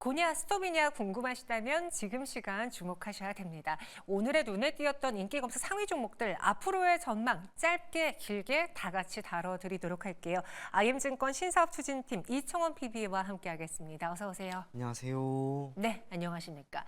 고냐 스톱이냐 궁금하시다면 지금 시간 주목하셔야 됩니다. 오늘의 눈에 띄었던 인기 검색 상위 종목들 앞으로의 전망 짧게 길게 다 같이 다뤄드리도록 할게요. IM증권 신사업추진팀 이청원 PD와 함께하겠습니다. 어서 오세요. 안녕하세요. 네, 안녕하십니까.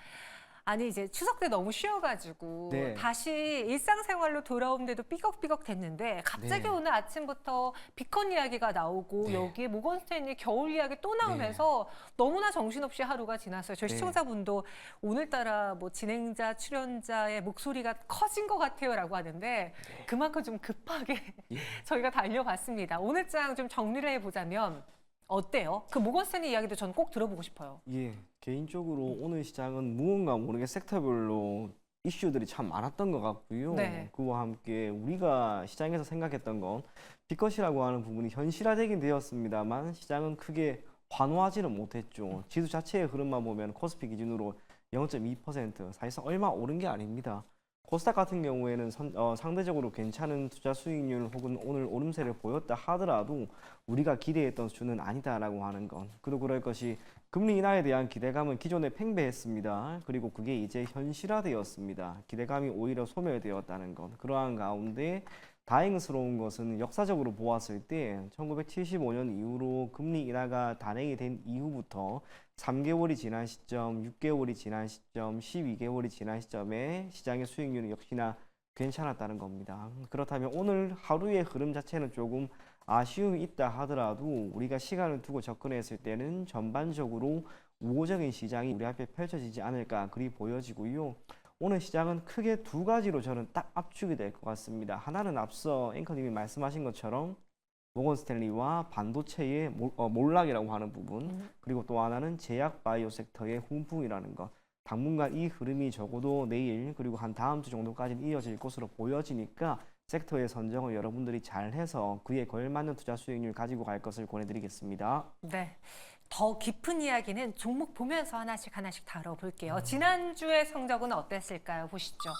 아니 이제 추석 때 너무 쉬어가지고 네. 다시 일상생활로 돌아오는데도 삐걱삐걱 됐는데 갑자기 네. 오늘 아침부터 비컨 이야기가 나오고 네. 여기에 모건스탠리 겨울 이야기 또 나오면서 너무나 정신없이 하루가 지났어요. 저희 네. 시청자분도 오늘따라 뭐 진행자, 출연자의 목소리가 커진 것 같아요라고 하는데 그만큼 좀 급하게 예. 저희가 달려봤습니다. 오늘 장 좀 정리를 해보자면 어때요? 그 모건스탠리 이야기도 전 꼭 들어보고 싶어요. 예, 개인적으로 오늘 시장은 무언가 모르게 섹터별로 이슈들이 참 많았던 것 같고요. 네. 그와 함께 우리가 시장에서 생각했던 건 비컷이라고 하는 부분이 현실화되긴 되었습니다만 시장은 크게 환호하지는 못했죠. 지수 자체의 흐름만 보면 코스피 기준으로 0.2% 사실상 얼마 오른 게 아닙니다. 코스닥 같은 경우에는 상대적으로 괜찮은 투자 수익률 혹은 오늘 오름세를 보였다 하더라도 우리가 기대했던 수준은 아니다라고 하는 건 그도 그럴 것이 금리 인하에 대한 기대감은 기존에 팽배했습니다. 그리고 그게 이제 현실화되었습니다. 기대감이 오히려 소멸되었다는 것. 그러한 가운데 다행스러운 것은 역사적으로 보았을 때 1975년 이후로 금리 인하가 단행이 된 이후부터 3개월이 지난 시점, 6개월이 지난 시점, 12개월이 지난 시점에 시장의 수익률은 역시나 괜찮았다는 겁니다. 그렇다면 오늘 하루의 흐름 자체는 조금 아쉬움이 있다 하더라도 우리가 시간을 두고 접근했을 때는 전반적으로 우호적인 시장이 우리 앞에 펼쳐지지 않을까 그리 보여지고요. 오늘 시장은 크게 두 가지로 저는 딱 압축이 될 것 같습니다. 하나는 앞서 앵커님이 말씀하신 것처럼 모건스탠리와 반도체의 몰락이라고 하는 부분, 그리고 또 하나는 제약 바이오 섹터의 훈풍이라는 것. 당분간 이 흐름이 적어도 내일 그리고 한 다음 주 정도까지는 이어질 것으로 보여지니까 섹터의 선정을 여러분들이 잘해서 그에 걸맞는 투자 수익률 가지고 갈 것을 권해드리겠습니다. 네. 더 깊은 이야기는 종목 보면서 하나씩 다뤄볼게요. 지난주의 성적은 어땠을까요? 보시죠.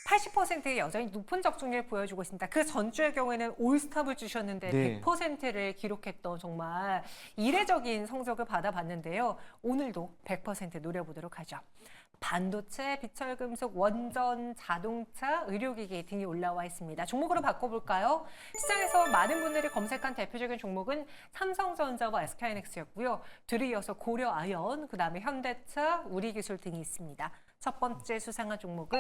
80%의 여전히 높은 적중률 보여주고 있습니다. 그 전주의 경우에는 올스탑을 주셨는데 네. 100%를 기록했던 정말 이례적인 성적을 받아봤는데요. 오늘도 100% 노려보도록 하죠. 반도체, 비철금속, 원전, 자동차, 의료기기 등이 올라와 있습니다. 종목으로 바꿔볼까요? 시장에서 많은 분들이 검색한 대표적인 종목은 삼성전자와 SK하이닉스였고요. 뒤를 이어서 고려아연, 그다음에 현대차, 우리기술 등이 있습니다. 첫 번째 수상한 종목은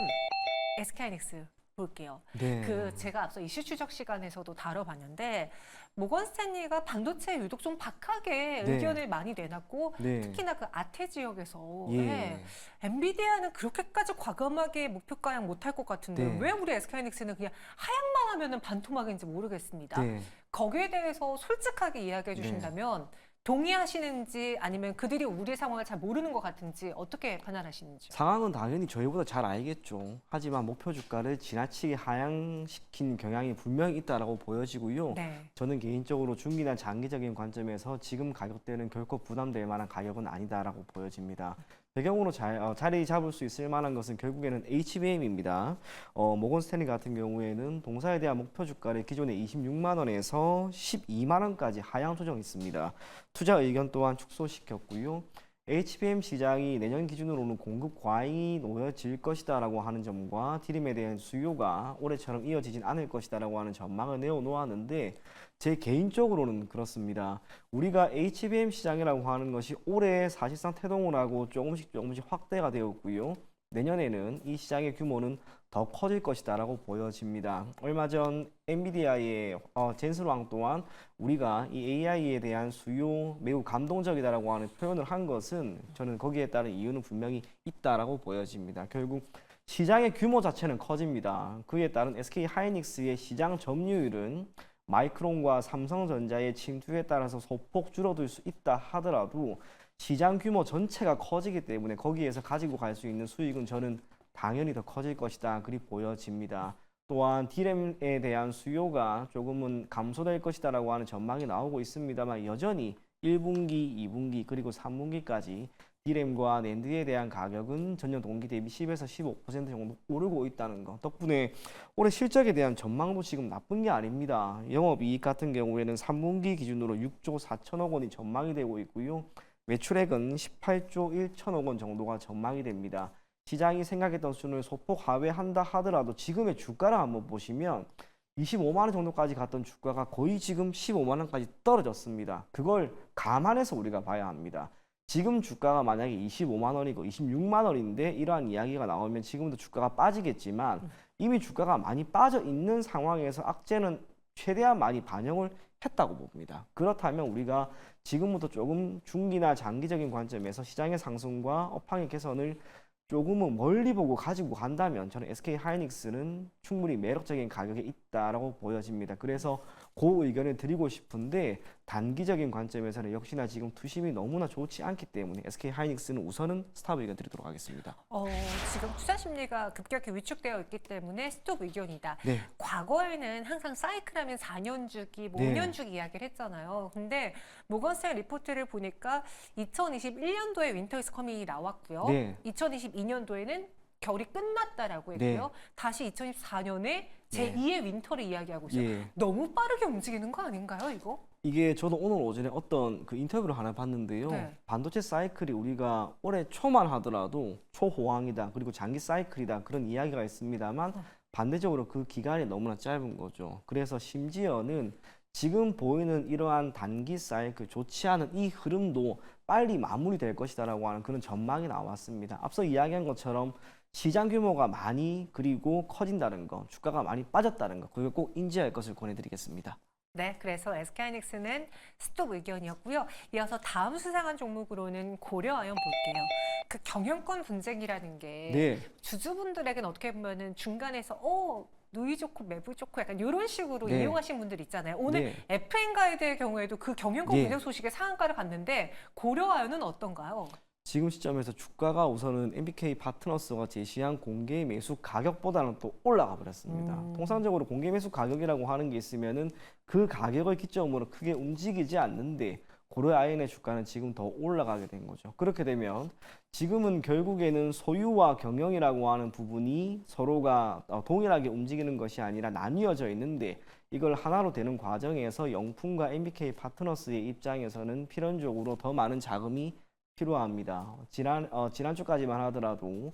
SK하이닉스 볼게요. 네. 제가 앞서 이슈 추적 시간에서도 다뤄봤는데 모건스탠리가 반도체에 유독 좀 박하게 네. 의견을 많이 내놨고 네. 특히나 그 아태 지역에서 예. 엔비디아는 그렇게까지 과감하게 목표가 양 못할 것 같은데 네. 왜 우리 SK하이닉스는 그냥 하향만 하면은 반토막인지 모르겠습니다. 네. 거기에 대해서 솔직하게 이야기해 주신다면 동의하시는지 아니면 그들이 우리 상황을 잘 모르는 것 같은지 어떻게 판단하시는지요? 상황은 당연히 저희보다 잘 알겠죠. 하지만 목표 주가를 지나치게 하향시킨 경향이 분명히 있다라고 보여지고요. 네. 저는 개인적으로 중기나 장기적인 관점에서 지금 가격대는 결코 부담될 만한 가격은 아니다라고 보여집니다. 배경으로 자리 잡을 수 있을 만한 것은 결국에는 HBM입니다. 모건스탠리 같은 경우에는 동사에 대한 목표 주가를 기존에 26만 원에서 12만 원까지 하향 조정했습니다. 투자 의견 또한 축소시켰고요. HBM 시장이 내년 기준으로는 공급 과잉이 놓여질 것이다라고 하는 점과 디램에 대한 수요가 올해처럼 이어지진 않을 것이다라고 하는 전망을 내어놓았는데 제 개인적으로는 그렇습니다. 우리가 HBM 시장이라고 하는 것이 올해 사실상 태동을 하고 조금씩 확대가 되었고요. 내년에는 이 시장의 규모는 더 커질 것이다라고 보여집니다. 얼마 전 엔비디아의 젠슨 왕 또한 우리가 이 AI에 대한 수요 매우 감동적이다라고 하는 표현을 한 것은 저는 거기에 따른 이유는 분명히 있다라고 보여집니다. 결국 시장의 규모 자체는 커집니다. 그에 따른 SK하이닉스의 시장 점유율은 마이크론과 삼성전자의 침투에 따라서 소폭 줄어들 수 있다 하더라도 시장 규모 전체가 커지기 때문에 거기에서 가지고 갈 수 있는 수익은 저는 당연히 더 커질 것이다 그리 보여집니다. 또한 디램에 대한 수요가 조금은 감소될 것이다라고 하는 전망이 나오고 있습니다만 여전히 1분기, 2분기 그리고 3분기까지 디램과 낸드에 대한 가격은 전년 동기 대비 10에서 15% 정도 오르고 있다는 것 덕분에 올해 실적에 대한 전망도 지금 나쁜 게 아닙니다. 영업이익 같은 경우에는 3분기 기준으로 6조 4천억 원이 전망이 되고 있고요. 매출액은 18조 1천억 원 정도가 전망이 됩니다. 시장이 생각했던 수준을 소폭 하회한다 하더라도 지금의 주가를 한번 보시면 25만 원 정도까지 갔던 주가가 거의 지금 15만 원까지 떨어졌습니다. 그걸 감안해서 우리가 봐야 합니다. 지금 주가가 만약에 25만 원이고 26만 원인데 이러한 이야기가 나오면 지금도 주가가 빠지겠지만 이미 주가가 많이 빠져 있는 상황에서 악재는 최대한 많이 반영을 했다고 봅니다. 그렇다면 우리가 지금부터 조금 중기나 장기적인 관점에서 시장의 상승과 업황의 개선을 조금은 멀리 보고 가지고 간다면 저는 SK 하이닉스는 충분히 매력적인 가격에 있다라고 보여집니다. 그래서 그 의견을 드리고 싶은데 단기적인 관점에서는 역시나 지금 투심이 너무나 좋지 않기 때문에 SK 하이닉스는 우선은 스탑 의견 드리도록 하겠습니다. 지금 투자 심리가 급격히 위축되어 있기 때문에 스톱 의견이다. 네. 과거에는 항상 사이클하면 4년 주기, 뭐 네. 5년 주기 이야기를 했잖아요. 근데 모건스탠 리포트를 보니까 2021년도에 윈터 이즈 커밍이 나왔고요. 네. 2022년도에는 겨울이 끝났다라고 했고요. 다시 2024년에 제2의 윈터를 이야기하고 있어요. 예. 너무 빠르게 움직이는 거 아닌가요, 이거? 이게 저도 오늘 오전에 어떤 그 인터뷰를 하나 봤는데요. 네. 반도체 사이클이 우리가 올해 초만 하더라도 초호황이다, 그리고 장기 사이클이다 그런 이야기가 있습니다만 반대적으로 그 기간이 너무나 짧은 거죠. 그래서 심지어는 지금 보이는 이러한 단기 사이클 좋지 않은 이 흐름도 빨리 마무리될 것이다라고 하는 그런 전망이 나왔습니다. 앞서 이야기한 것처럼 시장 규모가 많이 그리고 커진다는 거, 주가가 많이 빠졌다는 거, 그걸 꼭 인지할 것을 권해드리겠습니다. 네, 그래서 SK하이닉스는 스톱 의견이었고요. 이어서 다음 수상한 종목으로는 고려아연 볼게요. 그 경영권 분쟁이라는 게 네. 주주분들에게는 어떻게 보면은 중간에서 누이 좋고 매부 좋고 약간 이런 식으로 네. 이용하신 분들 있잖아요. 오늘 네. FN 가이드의 경우에도 그 경영권 네. 분쟁 소식에 상한가를 갔는데 고려아연은 어떤가요? 지금 시점에서 주가가 우선은 MBK 파트너스가 제시한 공개 매수 가격보다는 또 올라가 버렸습니다. 통상적으로 공개 매수 가격이라고 하는 게 있으면은 그 가격을 기점으로 크게 움직이지 않는데 고려아연의 주가는 지금 더 올라가게 된 거죠. 그렇게 되면 지금은 결국에는 소유와 경영이라고 하는 부분이 서로가 동일하게 움직이는 것이 아니라 나뉘어져 있는데 이걸 하나로 되는 과정에서 영풍과 MBK 파트너스의 입장에서는 필연적으로 더 많은 자금이 필요합니다. 지난주까지만 하더라도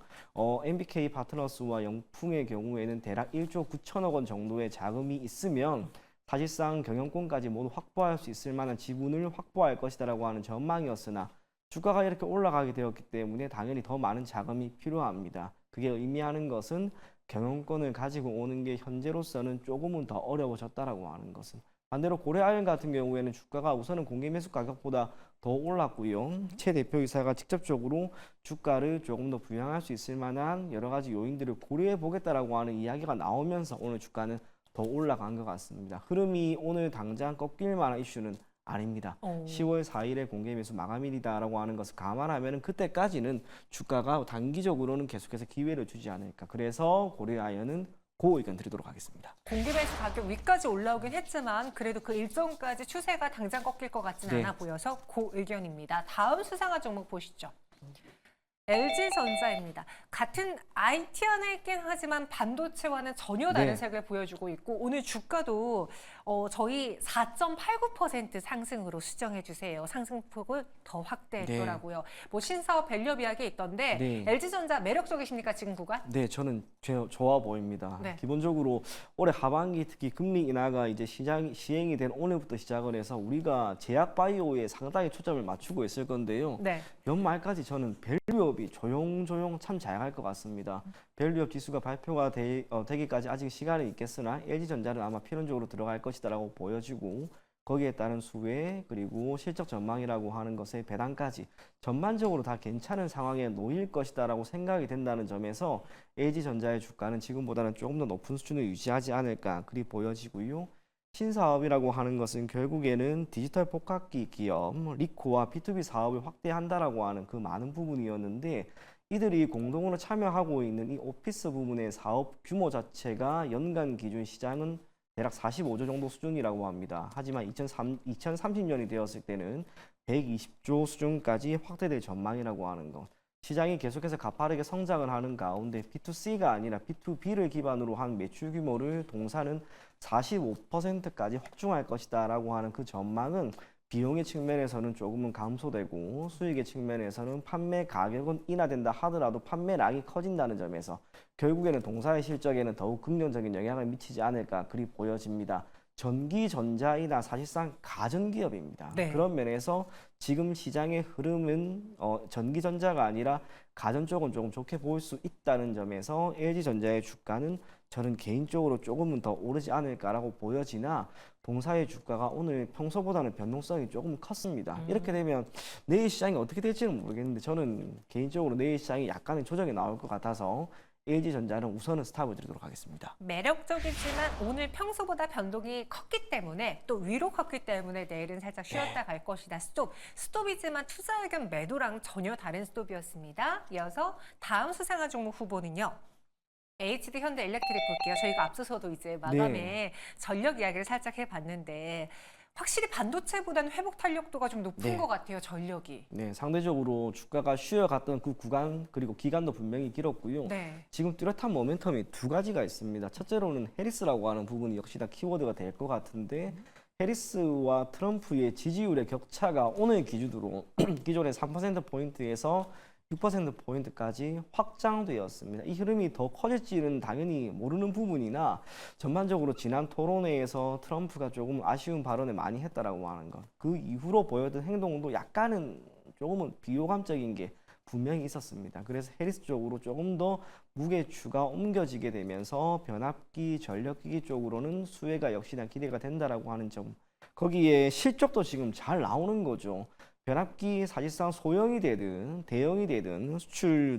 MBK 파트너스와 영풍의 경우에는 대략 1조 9천억 원 정도의 자금이 있으면 사실상 경영권까지 모두 확보할 수 있을 만한 지분을 확보할 것이다라고 하는 전망이었으나 주가가 이렇게 올라가게 되었기 때문에 당연히 더 많은 자금이 필요합니다. 그게 의미하는 것은 경영권을 가지고 오는 게 현재로서는 조금은 더 어려워졌다라고 하는 것은. 반대로 고려아연 같은 경우에는 주가가 우선은 공개 매수 가격보다 더 올랐고요. 최 대표이사가 직접적으로 주가를 조금 더 부양할 수 있을 만한 여러 가지 요인들을 고려해 보겠다라고 하는 이야기가 나오면서 오늘 주가는 더 올라간 것 같습니다. 흐름이 오늘 당장 꺾일 만한 이슈는 아닙니다. 10월 4일에 공개 매수 마감일이다라고 하는 것을 감안하면 그때까지는 주가가 단기적으로는 계속해서 기회를 주지 않을까. 그래서 고려아연은 그 의견 드리도록 하겠습니다. 공개 매수 가격 위까지 올라오긴 했지만 그래도 그 일정까지 추세가 당장 꺾일 것 같지는 네. 않아 보여서 그 의견입니다. 다음 수상한 종목 보시죠. LG전자입니다. 같은 IT 안에 있긴 하지만 반도체와는 전혀 다른 네. 색을 보여주고 있고 오늘 주가도 저희 4.89% 상승으로 수정해 주세요. 상승폭을 더 확대했더라고요. 뭐 신사업 밸류업 이야기 있던데 네. LG전자 매력적이십니까 지금 구간? 네, 저는 좋아 보입니다. 네. 기본적으로 올해 하반기 특히 금리 인하가 이제 시행이 된 오늘부터 시작을 해서 우리가 제약 바이오에 상당히 초점을 맞추고 있을 건데요. 네. 연말까지 저는 밸류업이 조용조용 참 잘 갈 것 같습니다. 밸류업 지수가 발표가 되기까지 아직 시간이 있겠으나 LG전자는 아마 필연적으로 들어갈 것이다라고 보여지고 거기에 따른 수혜 그리고 실적 전망이라고 하는 것의 배당까지 전반적으로 다 괜찮은 상황에 놓일 것이다라고 생각이 된다는 점에서 LG전자의 주가는 지금보다는 조금 더 높은 수준을 유지하지 않을까 그리 보여지고요. 신사업이라고 하는 것은 결국에는 디지털 복합기 기업 리코와 B2B 사업을 확대한다라고 하는 그 많은 부분이었는데 이들이 공동으로 참여하고 있는 이 오피스 부분의 사업 규모 자체가 연간 기준 시장은 대략 45조 정도 수준이라고 합니다. 하지만 2030년이 되었을 때는 120조 수준까지 확대될 전망이라고 하는 것. 시장이 계속해서 가파르게 성장을 하는 가운데 B2C가 아니라 B2B를 기반으로 한 매출 규모를 동사는 45%까지 확충할 것이다라고 하는 그 전망은 비용의 측면에서는 조금은 감소되고 수익의 측면에서는 판매 가격은 인하된다 하더라도 판매량이 커진다는 점에서 결국에는 동사의 실적에는 더욱 긍정적인 영향을 미치지 않을까 그리 보여집니다. 전기전자이나 사실상 가전기업입니다. 네. 그런 면에서 지금 시장의 흐름은 전기전자가 아니라 가전 쪽은 조금 좋게 보일 수 있다는 점에서 LG전자의 주가는 저는 개인적으로 조금은 더 오르지 않을까라고 보여지나 동사의 주가가 오늘 평소보다는 변동성이 조금 컸습니다. 이렇게 되면 내일 시장이 어떻게 될지는 모르겠는데 저는 개인적으로 내일 시장이 약간의 조정이 나올 것 같아서 LG전자는 우선은 스탑을 드리도록 하겠습니다. 매력적이지만 오늘 평소보다 변동이 컸기 때문에 또 위로 컸기 때문에 내일은 살짝 쉬었다 갈 것이다. 스톱이지만 투자 의견 매도랑 전혀 다른 스톱이었습니다. 이어서 다음 수상한 종목 후보는요. HD 현대 일렉트릭 볼게요. 저희가 앞서서도 이제 마감에 전력 이야기를 살짝 해봤는데 확실히 반도체보다는 회복 탄력도가 좀 높은 것 같아요. 전력이. 네, 상대적으로 주가가 쉬어갔던 그 구간 그리고 기간도 분명히 길었고요. 네. 지금 뚜렷한 모멘텀이 두 가지가 있습니다. 첫째로는 해리스라고 하는 부분이 역시 다 키워드가 될 것 같은데 해리스와 트럼프의 지지율의 격차가 오늘 기준으로 기존의 3%포인트에서 6%포인트까지 확장되었습니다. 이 흐름이 더 커질지는 당연히 모르는 부분이나 전반적으로 지난 토론회에서 트럼프가 조금 아쉬운 발언을 많이 했다라고 하는 것. 그 이후로 보였던 행동도 약간은 조금은 비호감적인 게 분명히 있었습니다. 그래서 해리스 쪽으로 조금 더 무게추가 옮겨지게 되면서 변압기, 전력기기 쪽으로는 수혜가 역시나 기대가 된다라고 하는 점. 거기에 실적도 지금 잘 나오는 거죠. 변압기 사실상 소형이 되든 대형이 되든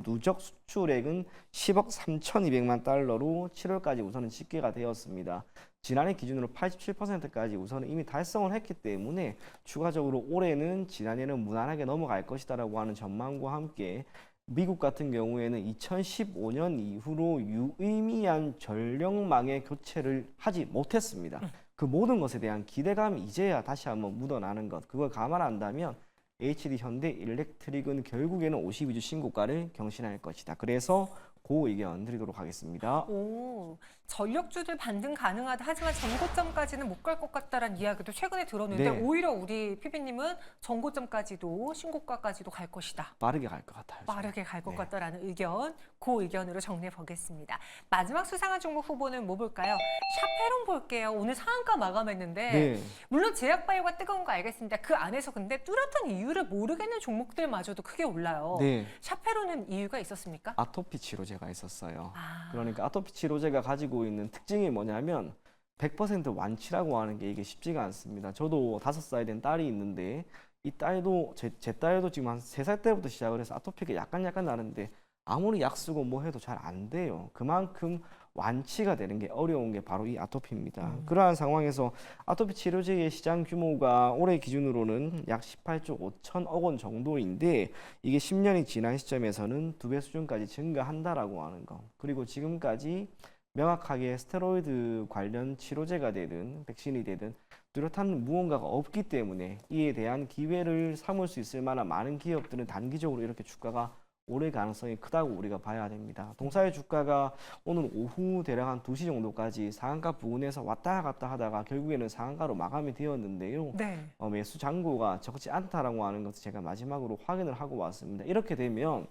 누적 수출액은 10억 3,200만 달러로 7월까지 우선은 집계가 되었습니다. 지난해 기준으로 87%까지 우선은 이미 달성을 했기 때문에 추가적으로 올해는 지난해는 무난하게 넘어갈 것이다라고 하는 전망과 함께 미국 같은 경우에는 2015년 이후로 유의미한 전력망의 교체를 하지 못했습니다. 그 모든 것에 대한 기대감이 이제야 다시 한번 묻어나는 것. 그걸 감안한다면 HD 현대 일렉트릭은 결국에는 52주 신고가를 경신할 것이다. 그래서 그 의견 드리도록 하겠습니다. 오, 전력주들 반등 가능하다. 하지만 전고점까지는 못 갈 것 같다라는 이야기도 최근에 들었는데 네. 오히려 우리 PB님은 전고점까지도 신고가까지도 갈 것이다. 빠르게 갈 것 같아요. 빠르게 갈 것 네. 같다라는 의견, 그 의견으로 정리해 보겠습니다. 마지막 수상한 종목 후보는 뭐 볼까요? 샤페론 볼게요. 오늘 상한가 마감했는데 네. 물론 제약바이오가 뜨거운 거 알겠습니다. 그 안에서 근데 뚜렷한 이유를 모르겠는 종목들마저도 크게 올라요. 네. 샤페론은 이유가 있었습니까? 아토피 치료제가 있었어요. 아, 그러니까 아토피 치료제가 가지고 있는 특징이 뭐냐면 100% 완치라고 하는 게 이게 쉽지가 않습니다. 저도 5살 된 딸이 있는데 이 딸도 제 딸도 지금 한 3살 때부터 시작을 해서 아토피가 약간 나는데 아무리 약 쓰고 뭐 해도 잘 안 돼요. 그만큼 완치가 되는 게 어려운 게 바로 이 아토피입니다. 그러한 상황에서 아토피 치료제의 시장 규모가 올해 기준으로는 약 18조 5천억 원 정도인데 이게 10년이 지난 시점에서는 2배 수준까지 증가한다라고 하는 거. 그리고 지금까지 명확하게 스테로이드 관련 치료제가 되든 백신이 되든 뚜렷한 무언가가 없기 때문에 이에 대한 기회를 삼을 수 있을 만한 많은 기업들은 단기적으로 이렇게 주가가 오를 가능성이 크다고 우리가 봐야 됩니다. 동사의 주가가 오늘 오후 대략 한 2시 정도까지 상한가 부근에서 왔다 갔다 하다가 결국에는 상한가로 마감이 되었는데요. 네. 매수 잔고가 적지 않다라고 하는 것을 제가 마지막으로 확인을 하고 왔습니다. 이렇게 되면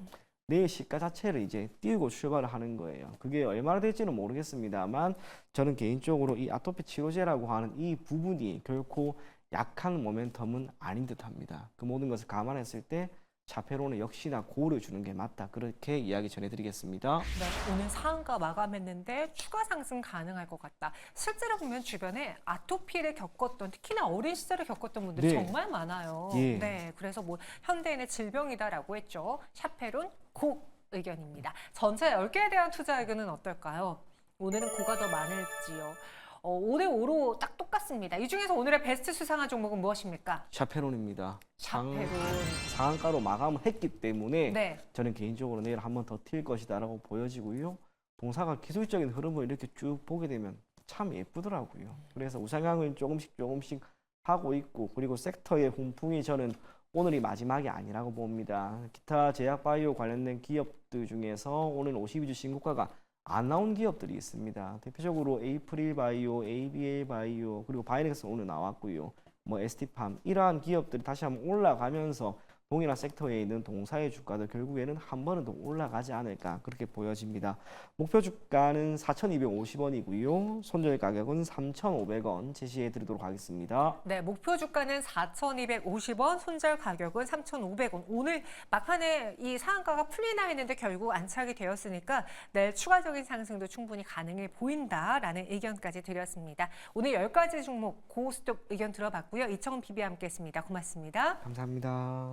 내일 시가 자체를 이제 띄우고 출발을 하는 거예요. 그게 얼마나 될지는 모르겠습니다만 저는 개인적으로 이 아토피 치료제라고 하는 이 부분이 결코 약한 모멘텀은 아닌 듯합니다. 그 모든 것을 감안했을 때 샤페론은 역시나 고를 주는 게 맞다. 그렇게 이야기 전해드리겠습니다. 네, 오늘 상한가 마감했는데 추가 상승 가능할 것 같다. 실제로 보면 주변에 아토피를 겪었던, 특히나 어린 시절에 겪었던 분들이 네. 정말 많아요. 예. 네, 그래서 뭐 현대인의 질병이다라고 했죠. 샤페론 고 의견입니다. 전체 10개에 대한 투자 의견은 어떨까요? 오늘은 고가 더 많을지요. 5대 5로 딱 똑같습니다. 이 중에서 오늘의 베스트 수상한 종목은 무엇입니까? 샤페론입니다. 샤페론. 상한가로 마감을 했기 때문에 네. 저는 개인적으로 내일 한 번 더 튈 것이다라고 보여지고요. 동사가 기술적인 흐름을 이렇게 쭉 보게 되면 참 예쁘더라고요. 그래서 우상향을 조금씩 하고 있고 그리고 섹터의 훈풍이 저는 오늘이 마지막이 아니라고 봅니다. 기타 제약 바이오 관련된 기업들 중에서 오늘 52주 신고가가 안 나온 기업들이 있습니다. 대표적으로 에이프릴 바이오, ABA 바이오, 그리고 바이넥스 오늘 나왔고요. 뭐 ST팜 이러한 기업들이 다시 한번 올라가면서 동일한 섹터에 있는 동사의 주가도 결국에는 한 번은 더 올라가지 않을까 그렇게 보여집니다. 목표 주가는 4,250원이고요. 손절 가격은 3,500원 제시해 드리도록 하겠습니다. 네, 목표 주가는 4,250원, 손절 가격은 3,500원. 오늘 막판에 이 상한가가 풀리나 했는데 결국 안착이 되었으니까 내일 추가적인 상승도 충분히 가능해 보인다라는 의견까지 드렸습니다. 오늘 10가지 종목 고스톱 의견 들어봤고요. 이청훈 PB와 함께했습니다. 고맙습니다. 감사합니다.